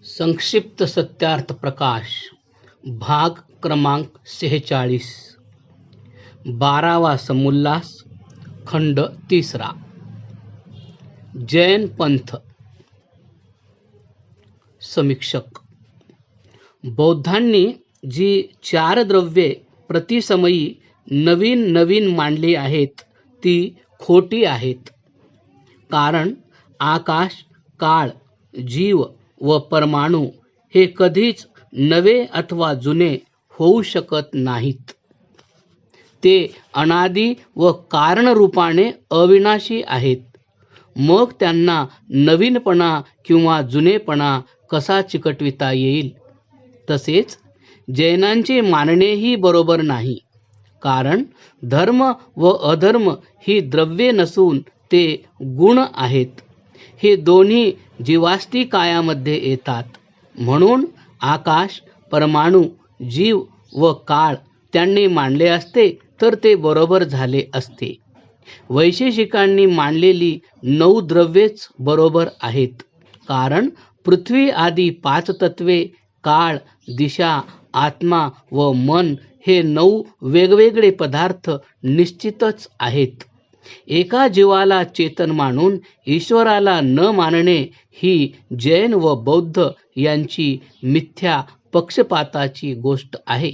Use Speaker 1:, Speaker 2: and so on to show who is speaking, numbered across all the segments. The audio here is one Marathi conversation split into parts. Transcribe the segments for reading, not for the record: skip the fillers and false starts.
Speaker 1: संक्षिप्त सत्यार्थ प्रकाश भाग क्रमांक 46 12वा समुल्लास खंड 3 जैन पंथ समीक्षक बौद्धांनी जी 4 द्रव्ये प्रतिसमयी नवीन नवीन मांडली आहेत ती खोटी आहेत. कारण आकाश, काळ, जीव व परमाणू हे कधीच नवे अथवा जुने होऊ शकत नाहीत. ते अनादी व कारणरूपाने अविनाशी आहेत. मग त्यांना नवीनपणा किंवा जुनेपणा कसा चिकटविता येईल? तसेच जैनांचे मानणेही बरोबर नाही. कारण धर्म व अधर्म ही द्रव्ये नसून ते गुण आहेत. हे दोन्ही जीवास्ती कायामध्ये येतात. म्हणून आकाश, परमाणू, जीव व काळ त्यांनी मांडले असते तर ते बरोबर झाले असते. वैशेषिकांनी मांडलेली 9 द्रव्येच बरोबर आहेत. कारण पृथ्वी आदी 5 तत्वे, काळ, दिशा, आत्मा व मन हे 9 वेगवेगळे पदार्थ निश्चितच आहेत. एका जीवाला चेतन मानून ईश्वराला न मानणे ही जैन व बौद्ध यांची मिथ्या पक्षपाताची गोष्ट आहे.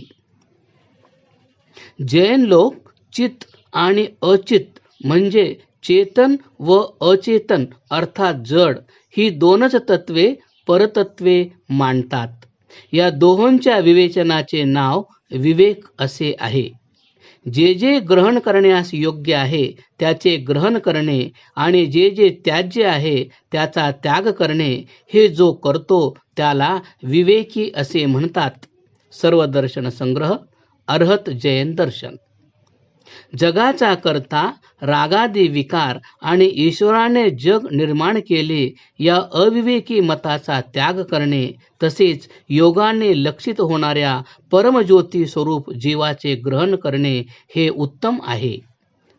Speaker 1: जैन लोक चित आणि अचित म्हणजे चेतन व अचेतन अर्थात जड ही 2च तत्वे परतत्वे मानतात. या दोहोंच्या विवेचनाचे नाव विवेक असे आहे. जे जे ग्रहण करण्यास योग्य आहे त्याचे ग्रहण करणे आणि जे जे त्याज्य आहे त्याचा त्याग करणे हे जो करतो त्याला विवेकी असे म्हणतात. सर्व दर्शन संग्रह अर्हत जैन दर्शन. जगाचा करता रागादी विकार आणि ईश्वराने जग निर्माण केले या अविवेकी मताचा त्याग करणे तसेच योगाने लक्षित होणाऱ्या परमज्योती स्वरूप जीवाचे ग्रहण करणे हे उत्तम आहे.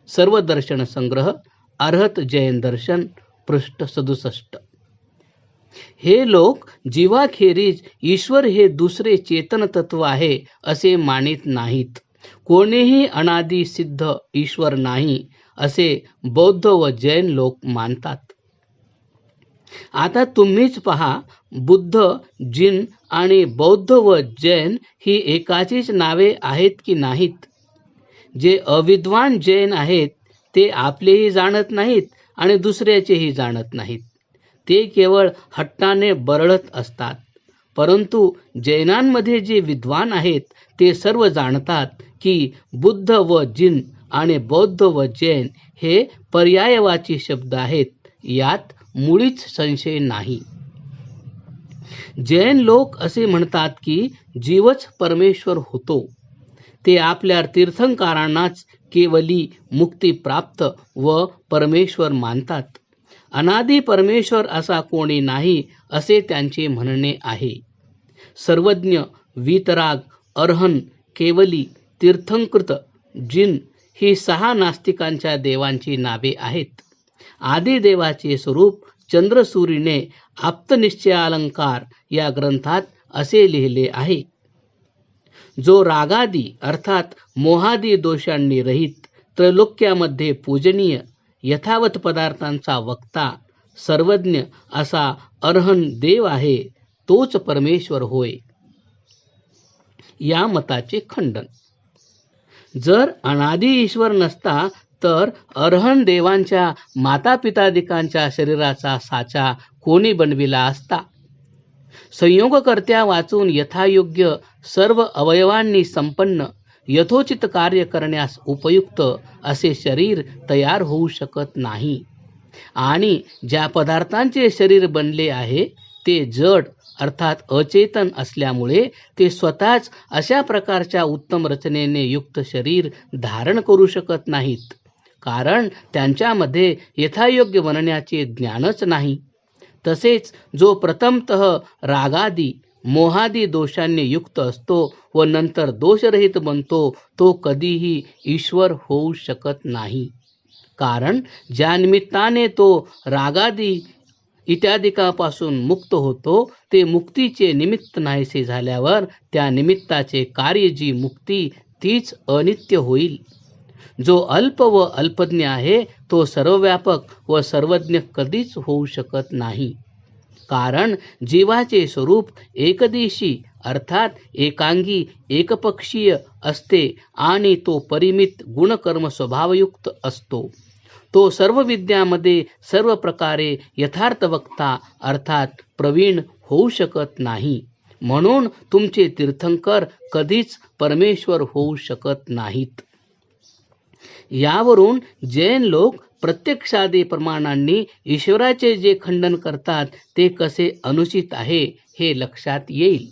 Speaker 1: सर्व दर्शन संग्रह अर्हत जैन दर्शन पृष्ठ 67. हे लोक जीवाखेरीज ईश्वर हे दुसरे चेतन तत्व आहे असे मानित नाहीत. कोणीही अनादी सिद्ध ईश्वर नाही असे बौद्ध व जैन लोक मानतात. आता तुम्हीच पहा, बुद्ध, जिन आणि बौद्ध व जैन ही एकाचीच नावे आहेत की नाहीत? जे अविद्वान जैन आहेत ते आपलेही जाणत नाहीत आणि दुसऱ्याचेही जाणत नाहीत. ते केवळ हट्टाने बरळत असतात. परंतु जैनांमध्ये जे विद्वान आहेत ते सर्व जाणतात की बुद्ध व जिन आणि बौद्ध व जैन हे पर्यायवाची शब्द आहेत. यात मुळीच संशय नाही. जैन लोक असे म्हणतात की जीवच परमेश्वर होतो. ते आपल्या तीर्थंकरांनाच केवली मुक्ती प्राप्त व परमेश्वर मानतात. अनादी परमेश्वर असा कोणी नाही असे त्यांचे म्हणणे आहे. सर्वज्ञ, वीतराग, अर्हन, केवली, तीर्थंकृत, जिन ही 6 नास्तिकांच्या देवांची नावे आहेत. आदिदेवाचे स्वरूप चंद्रसूरीने आप्तनिश्चयालंकार या ग्रंथात असे लिहिले आहे. जो रागादी अर्थात मोहादी दोषांनी रहित त्रैलोक्यामध्ये पूजनीय यथावत पदार्थांचा वक्ता सर्वज्ञ असा अर्हन देव आहे तोच परमेश्वर होय. या मताचे खंडन. जर अनादी ईश्वर नसता तर अर्हन देवांच्या मातापितादिकांच्या शरीराचा साचा कोणी बनविला असता? संयोगकर्त्या वाचून यथायोग्य सर्व अवयवांनी संपन्न यथोचित कार्य करण्यास उपयुक्त असे शरीर तयार होऊ शकत नाही. आणि ज्या पदार्थांचे शरीर बनले आहे ते जड अर्थात अचेतन असल्यामुळे ते स्वतःच अशा प्रकारच्या उत्तम रचनेने युक्त शरीर धारण करू शकत नाहीत. कारण त्यांच्यामध्ये यथायोग्य बनण्याचे ज्ञानच नाही. तसेच जो प्रथमतः रागादी मोहादी दोषांनी युक्त असतो व नंतर दोषरहित बनतो तो कधीही ईश्वर होऊ शकत नाही. कारण ज्या निमित्ताने तो रागादी इत्यादिकापासून मुक्त होतो ते मुक्तीचे निमित्त नाहीसे झाल्यावर त्या निमित्ताचे कार्य जी मुक्ती तीच अनित्य होईल. जो अल्प व अल्पज्ञ आहे तो सर्वव्यापक व सर्वज्ञ कधीच होऊ शकत नाही. कारण जीवाचे स्वरूप एकदिशी अर्थात एकांगी एकपक्षीय असते आणि तो परिमित गुणकर्म स्वभावयुक्त असतो. तो सर्व विद्यामध्ये सर्व प्रकारे यथार्थ वक्ता अर्थात प्रवीण होऊ शकत नाही. म्हणून तुमचे तीर्थंकर कधीच परमेश्वर होऊ शकत नाहीत. यावरून जैन लोक प्रत्यक्षादी प्रमाणांनी ईश्वराचे जे खंडन करतात ते कसे अनुचित आहे हे लक्षात येईल.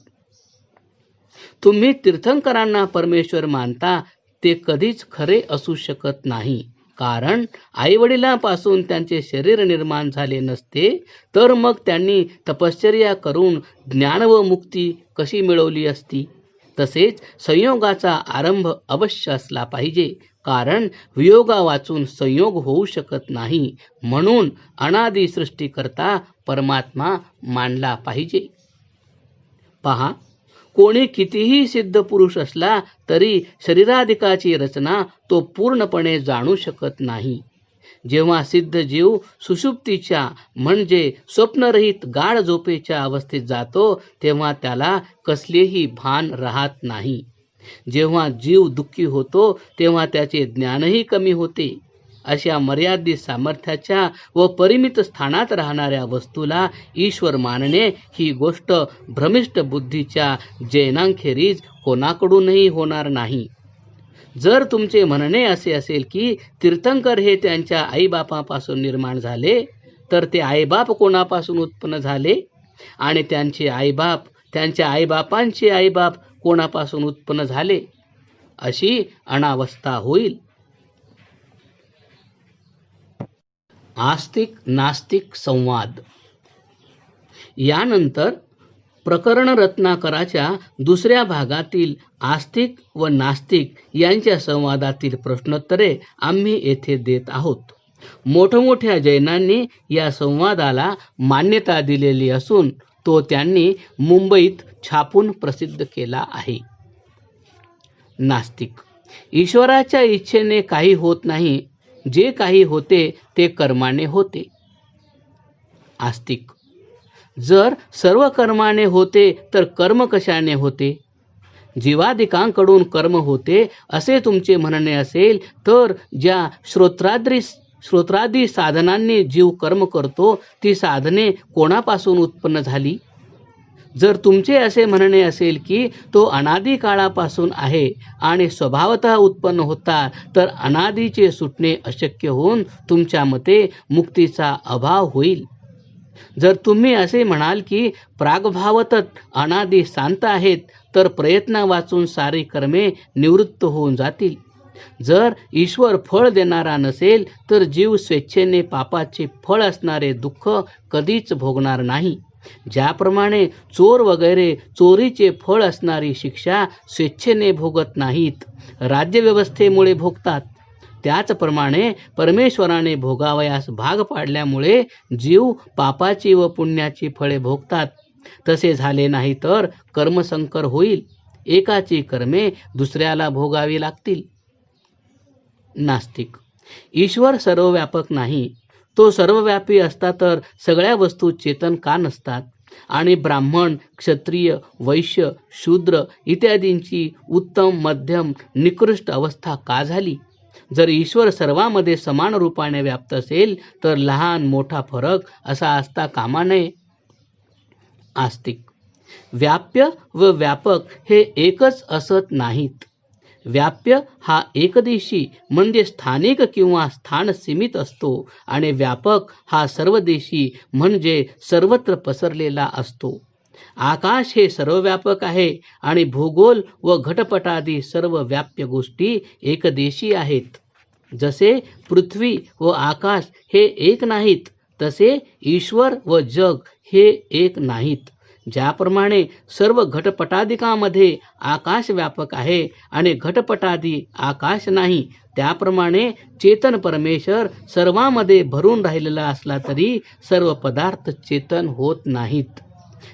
Speaker 1: तुम्ही तीर्थंकरांना परमेश्वर मानता ते कधीच खरे असू शकत नाही. कारण आईवडिलांपासून त्यांचे शरीर निर्माण झाले नसते तर मग त्यांनी तपश्चर्या करून ज्ञान व मुक्ती कशी मिळवली असती. तसेच संयोगाचा आरंभ अवश्य असला पाहिजे. कारण वियोगा वाचून संयोग होऊ शकत नाही. म्हणून अनादि सृष्टीकर्ता परमात्मा मानला पाहिजे. पहा, कोणी कितीही सिद्ध पुरुष असला तरी शरीराधिकाची रचना तो पूर्णपणे जाणू शकत नाही. जेव्हा सिद्ध जीव सुषुप्तीच्या म्हणजे स्वप्नरहित गाढ झोपेच्या अवस्थेत जातो तेव्हा त्याला कसलेही भान राहत नाही. जेव्हा जीव दुःखी होतो तेव्हा त्याचे ज्ञानही कमी होते. अशा मर्यादित सामर्थ्याच्या व परिमित स्थानात राहणाऱ्या वस्तूला ईश्वर मानणे ही गोष्ट भ्रमिष्ट बुद्धीच्या जैनांखेरीज कोणाकडूनही होणार नाही. जर तुमचे म्हणणे असे असेल की तीर्थंकर हे त्यांच्या आईबापापासून निर्माण झाले तर ते आईबाप कोणापासून उत्पन्न झाले आणि त्यांचे आईबाप त्यांच्या आईबापांचे आईबाप कोणापासून उत्पन्न झाले, अशी अनावस्था होईल. आस्तिक नास्तिक संवाद. यानंतर प्रकरण रत्नाकराच्या दुसऱ्या भागातील आस्तिक व नास्तिक यांच्या संवादातील प्रश्नोत्तरे आम्ही येथे देत आहोत. मोठमोठ्या जैनांनी या संवादाला मान्यता दिलेली असून तो त्यांनी मुंबईत छापून प्रसिद्ध केला आहे. नास्तिक: ईश्वराच्या इच्छेने काही होत नाही. जे काही होते ते कर्माने होते. आस्तिक: जर सर्व कर्माने होते तर कर्म कशाने होते? जीवादिकांकडून कर्म होते असे तुमचे म्हणणे असेल तर ज्या श्रोत्रादी साधनांनी जीव कर्म करतो ती साधने कोणापासून उत्पन्न झाली? जर तुमचे असे म्हणणे असेल की तो अनादी काळापासून आहे आणि स्वभावतः उत्पन्न होता तर अनादीचे सुटणे अशक्य होऊन तुमच्या मते मुक्तीचा अभाव होईल. जर तुम्ही असे म्हणाल की प्रागभावतः अनादी शांत आहेत तर प्रयत्न वाचून सारी कर्मे निवृत्त होऊन जातील. जर ईश्वर फळ देणारा नसेल तर जीव स्वेच्छेने पापाचे फळ असणारे दुःख कधीच भोगणार नाही. ज्याप्रमाणे चोर वगैरे चोरीचे फळ असणारी शिक्षा स्वेच्छेने भोगत नाहीत, राज्यव्यवस्थेमुळे भोगतात, त्याचप्रमाणे परमेश्वराने भोगावयास भाग पाडल्यामुळे जीव पापाची व पुण्याची फळे भोगतात. तसे झाले नाही तर कर्मसंकर होईल. एकाची कर्मे दुसऱ्याला भोगावी लागतील. नास्तिक: ईश्वर सर्वव्यापक नाही. तो सर्वव्यापी असता तर सगळ्या वस्तू चेतन का नसतात आणि ब्राह्मण, क्षत्रिय, वैश्य, शूद्र इत्यादींची उत्तम, मध्यम, निकृष्ट अवस्था का झाली? जर ईश्वर सर्वांमध्ये समान रूपाने व्याप्त असेल तर लहान मोठा फरक असा असता कामा नये. आस्तिक: व्याप्य व व्यापक हे एकच असत नाहीत. व्याप्य हा एकदेशी म्हणजे स्थानिक किंवा स्थान सीमित असतो आणि व्यापक हा सर्वदेशी म्हणजे सर्वत्र पसरलेला असतो. आकाश हे सर्वव्यापक आहे आणि भूगोल व घटपटादी सर्व व्याप्य गोष्टी एकदेशी आहेत. जसे पृथ्वी व आकाश हे एक नाहीत तसे ईश्वर व जग हे एक नाहीत. ज्याप्रमाणे सर्व घटपटादिकांमध्ये आकाश व्यापक आहे आणि घटपटादी आकाश नाही, त्याप्रमाणे चेतन परमेश्वर सर्वांमध्ये भरून राहिलेला असला तरी सर्व पदार्थ चेतन होत नाहीत.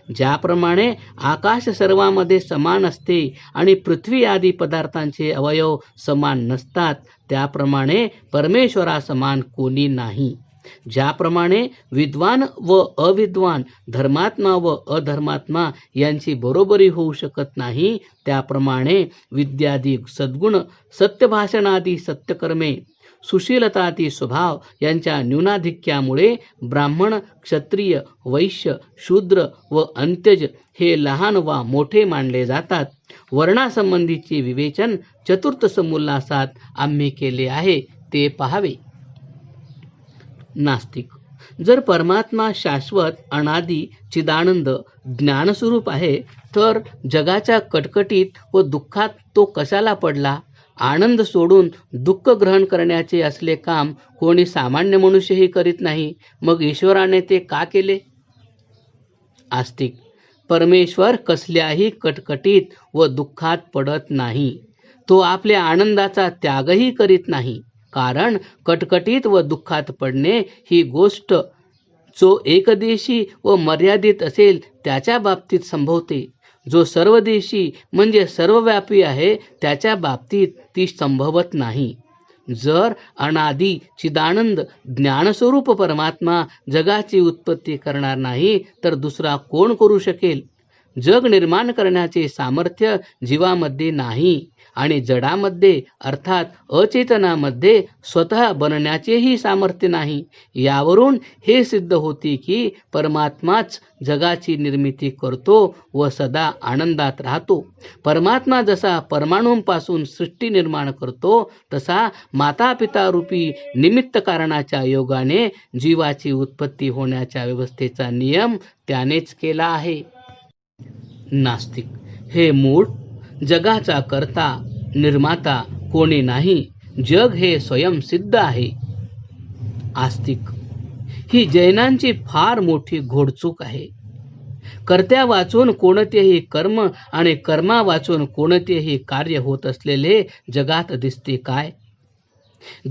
Speaker 1: ज्याप्रमाणे आकाश सर्वांमध्ये समान असते आणि पृथ्वी आदी पदार्थांचे अवयव समान नसतात, त्याप्रमाणे परमेश्वरासमान कोणी नाही. ज्याप्रमाणे विद्वान व अविद्वान, धर्मात्मा व अधर्मात्मा यांची बरोबरी होऊ शकत नाही, त्याप्रमाणे विद्यादी सद्गुण, सत्यभाषणादी सत्यकर्मे, सुशीलतादी स्वभाव यांच्या न्यूनाधिक्यामुळे ब्राह्मण, क्षत्रिय, वैश्य, शूद्र व अंत्यज हे लहान वा मोठे मानले जातात. वर्णासंबंधीचे विवेचन चतुर्थ समोल्लासात आम्ही केले आहे, ते पाहावे. नास्तिक: जर परमात्मा शाश्वत, अनादी, चिदानंद, ज्ञानस्वरूप आहे, तर जगाच्या कटकटीत व दुःखात तो कशाला पडला? आनंद सोडून दुःख ग्रहण करण्याचे असले काम कोणी सामान्य मनुष्यही करीत नाही, मग ईश्वराने ते का केले? आस्तिक: परमेश्वर कसल्याही कटकटीत व दुःखात पडत नाही. तो आपल्या आनंदाचा त्यागही करीत नाही, कारण कटकटीत व दुःखात पडणे ही गोष्ट जो एकदेशी व मर्यादित असेल त्याच्या बाबतीत संभवते. जो सर्वदेशी म्हणजे सर्वव्यापी आहे त्याच्या बाबतीत ती संभवत नाही. जर अनादी चिदानंद ज्ञानस्वरूप परमात्मा जगाची उत्पत्ती करणार नाही तर दुसरा कोण करू शकेल? जग निर्माण करण्याचे सामर्थ्य जीवामध्ये नाही आणि जडामध्ये अर्थात अचेतनामध्ये स्वतः बनण्याचेही सामर्थ्य नाही. यावरून हे सिद्ध होते की परमात्माच जगाची निर्मिती करतो व सदा आनंदात राहतो. परमात्मा जसा परमाणूंपासून सृष्टी निर्माण करतो, तसा माता पिता रूपी निमित्त कारणाच्या योगाने जीवाची उत्पत्ती होण्याच्या व्यवस्थेचा नियम त्यानेच केला आहे. नास्तिक: हे मूळ, जगाचा कर्ता निर्माता कोणी नाही. जग हे स्वयंसिद्ध आहे. आस्तिक: ही जैनांची फार मोठी घोडचूक आहे. कर्त्या वाचून कोणतेही कर्म आणि कर्मा वाचून कोणतेही कार्य होत असलेले जगात दिसते काय?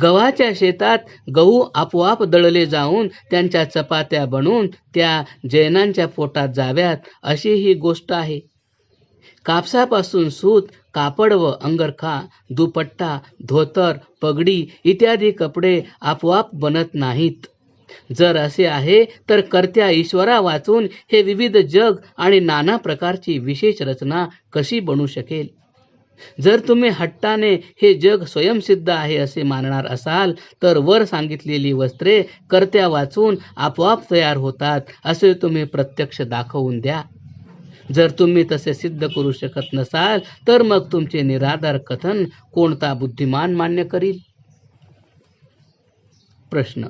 Speaker 1: गव्हाच्या शेतात गहू आपोआप दळले जाऊन त्यांच्या चपात्या बनवून त्या जैनांच्या पोटात जाव्यात, अशी ही गोष्ट आहे. कापसापासून सूत, कापड व अंगरखा, दुपट्टा, धोतर, पगडी इत्यादी कपडे आपोआप बनत नाहीत. जर असे आहे तर कर्त्या ईश्वरा वाचून हे विविध जग आणि नाना प्रकारची विशेष रचना कशी बनू शकेल? जर तुम्ही हट्टाने हे जग स्वयंसिद्ध आहे असे मानणार असाल तर वर सांगितलेली वस्त्रे कर्त्या वाचून आपोआप तयार होतात असे तुम्ही प्रत्यक्ष दाखवून द्या. जर तुम्ही तसे सिद्ध करू शकत नसाल तर मग तुमचे निराधार कथन कोणता बुद्धिमान मान्य करील? प्रश्न: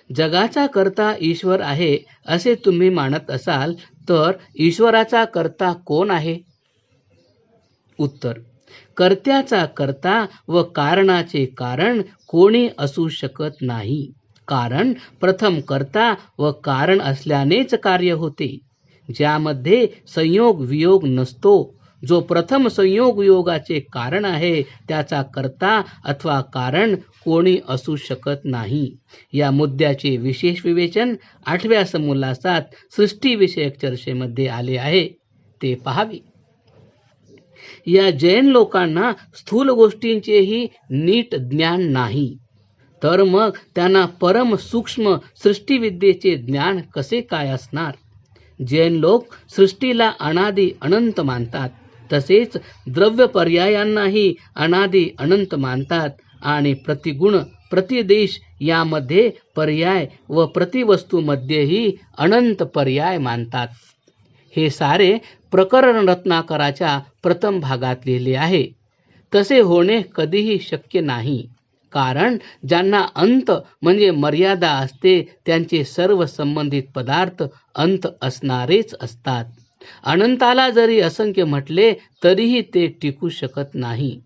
Speaker 1: जगाचा कर्ता ईश्वर आहे असे तुम्ही मानत असाल तर ईश्वराचा कर्ता कोण आहे? उत्तर: कर्त्याचा कर्ता व कारणाचे कारण कोणी असू शकत नाही. कारण प्रथम कर्ता व कारण असल्यानेच कार्य होते. ज्यामध्ये संयोग वियोग नसतो, जो प्रथम संयोग वियोगाचे कारण आहे त्याचा कर्ता अथवा कारण कोणी असू शकत नाही. या मुद्द्याचे विशेष विवेचन 8व्या समोल्लासात सृष्टीविषयक चर्चेमध्ये आले आहे, ते पाहावे. या जैन लोकांना स्थूल गोष्टींचेही नीट ज्ञान नाही, तर मग त्यांना परम सूक्ष्म सृष्टीविद्येचे ज्ञान कसे काय असणार? जैन लोक सृष्टीला अनादी अनंत मानतात, तसेच द्रव्य पर्यायांनाही अनादी अनंत मानतात आणि प्रतिगुण प्रतिदेश यामध्ये पर्याय व प्रतिवस्तूमध्येही अनंत पर्याय मानतात. हे सारे प्रकरण रत्नाकराच्या प्रथम भागात लिहिले आहे. तसे होणे कधीही शक्य नाही, कारण ज्यांना अंत म्हणजे मर्यादा असते त्यांचे सर्व संबंधित पदार्थ अंत असणारेच असतात. अनंताला जरी असंख्य म्हटले तरीही ते टिकू शकत नाही.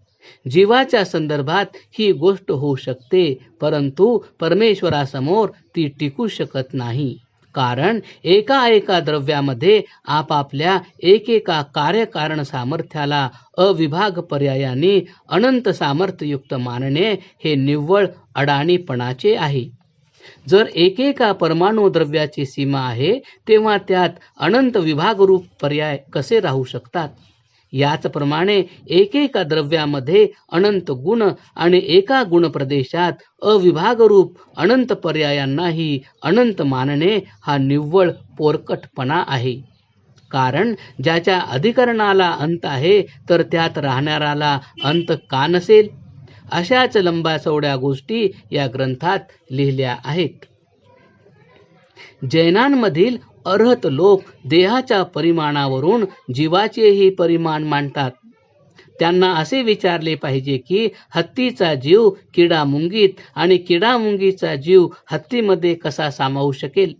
Speaker 1: जीवाच्या संदर्भात ही गोष्ट होऊ शकते, परंतु परमेश्वरासमोर ती टिकू शकत नाही. कारण एका एका द्रव्यामध्ये आपापल्या एकेका कार्यकारण सामर्थ्याला अविभाग पर्यायाने अनंत सामर्थ्ययुक्त मानणे हे निव्वळ अडाणीपणाचे आहे. जर एकेका परमाणु द्रव्याची सीमा आहे तेव्हा त्यात अनंत विभागरूप पर्याय कसे राहू शकतात? याचप्रमाणे एकेका द्रव्यामध्ये अनंत गुण आणि एका गुण प्रदेशात अविभागरूप अनंत पर्यायांनाही अनंत मानणे हा निव्वळ पोरकटपणा आहे. कारण ज्याच्या अधिकरणाला अंत आहे तर त्यात राहणाराला अंत का नसेल? अशाच लंबाचौड्या गोष्टी या ग्रंथात लिहिल्या आहेत. जैनांमधील अर्हत लोक देहाच्या परिमाणावरून जीवाचेही परिमाण मांडतात. त्यांना असे विचारले पाहिजे की हत्तीचा जीव किडामुंगीत आणि किडामुंगीचा जीव हत्तीमध्ये कसा सामावू शकेल?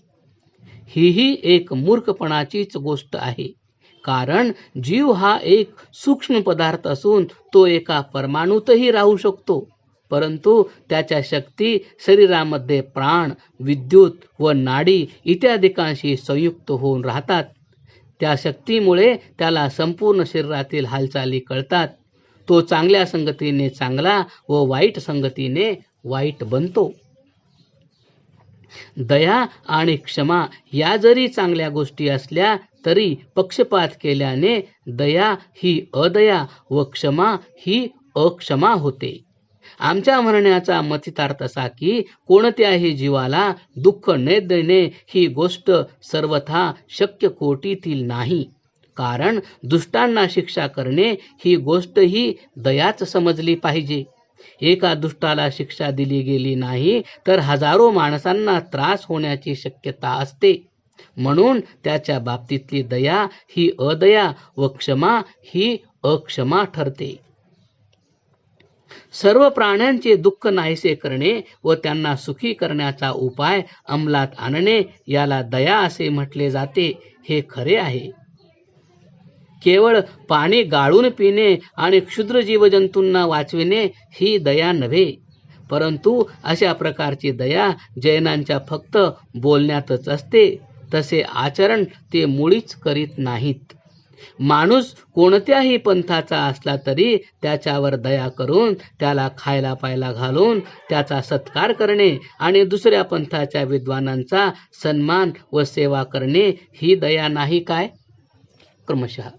Speaker 1: ही एक मूर्खपणाचीच गोष्ट आहे. कारण जीव हा एक सूक्ष्म पदार्थ असून तो एका परमाणूतही राहू शकतो, परंतु त्याच्या शक्ती शरीरामध्ये प्राण, विद्युत व नाडी इत्यादिकांशी संयुक्त होऊन राहतात. त्या शक्तीमुळे त्याला संपूर्ण शरीरातील हालचाली कळतात. तो चांगल्या संगतीने चांगला व वाईट संगतीने वाईट बनतो. दया आणि क्षमा या जरी चांगल्या गोष्टी असल्या तरी पक्षपात केल्याने दया ही अदया व क्षमा ही अक्षमा होते. आमच्या म्हणण्याचा मतितार्थ असा की कोणत्याही जीवाला दुःख न देणे ही गोष्ट सर्वथा शक्य कोटीतील नाही. कारण दुष्टांना शिक्षा करणे ही गोष्टही दयाच समजली पाहिजे. एका दुष्टाला शिक्षा दिली गेली नाही तर हजारो माणसांना त्रास होण्याची शक्यता असते. म्हणून त्याच्या बाबतीतली दया ही अदया व क्षमा ही अक्षमा ठरते. सर्व प्राण्यांचे दुःख नाहीसे करणे व त्यांना सुखी करण्याचा उपाय अंमलात आणणे याला दया असे म्हटले जाते, हे खरे आहे. केवळ पाणी गाळून पिणे आणि क्षुद्र जीवजंतूंना वाचविणे ही दया नव्हे, परंतु अशा प्रकारची दया जैनांच्या फक्त बोलण्यातच असते. तसे आचरण ते मुळीच करीत नाहीत. माणूस कोणत्याही पंथाचा असला तरी त्याच्यावर दया करून त्याला खायला प्यायला घालून त्याचा सत्कार करणे आणि दुसऱ्या पंथाच्या विद्वानांचा सन्मान व सेवा करणे ही दया नाही काय? क्रमशः